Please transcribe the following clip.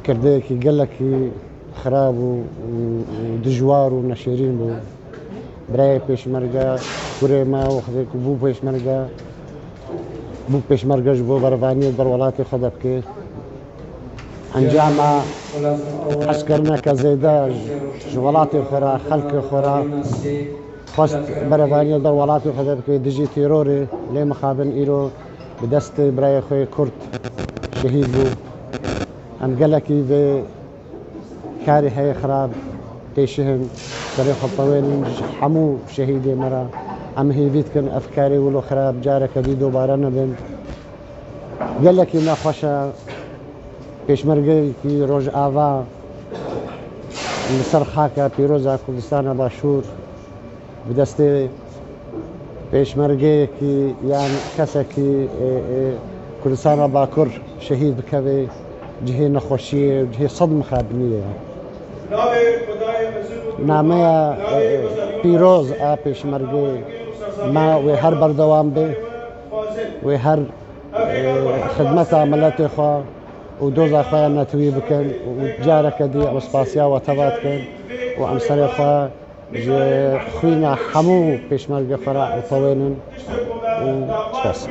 کردەیەکی گەلێکی خراپ و دژوار و نەشێرین بوو. برایە پێشمەرگە کوڕێ ماوەخێک بوو پێشمەرگە بوو پێشمەرگەش بۆ بەڕێوانی و بەروەڵاتی خۆ دەبکێت. ئەنجامە حەزکردنەکە زێدە ji welatê xwe re xelkê xwe re xwest berevaniya der welatê xwe de bike dijî têrorê lê mixabin îro bi destê birayê xwe Kurd şehîd bû. Em gelekî vê karê heye xirab têşihin serê xwe tewênin ji hemû şehîdê me re em hêvî dikin ev karê wilo xirab careke dî dobare nebin. Gelekî nexweş e pêşmergeyekî Rojava li ser xaka pîroza Kurdistana Başûr bi destê pêşmergeyekî yan kesekî Kurdistana Bakur şehîd bikeve cihê nexweşiyê cihê sed mixabiniyê ye. Nameya pîroz a pêşmergê me wê her berdewam bê wê her xidmeta miletê xwe û doza xwe ya netewî bikin û careke dî ew spasiya weteva dikin û em serê xwe ji xwîna hemû pêşmergê xwe re tewênin û spas.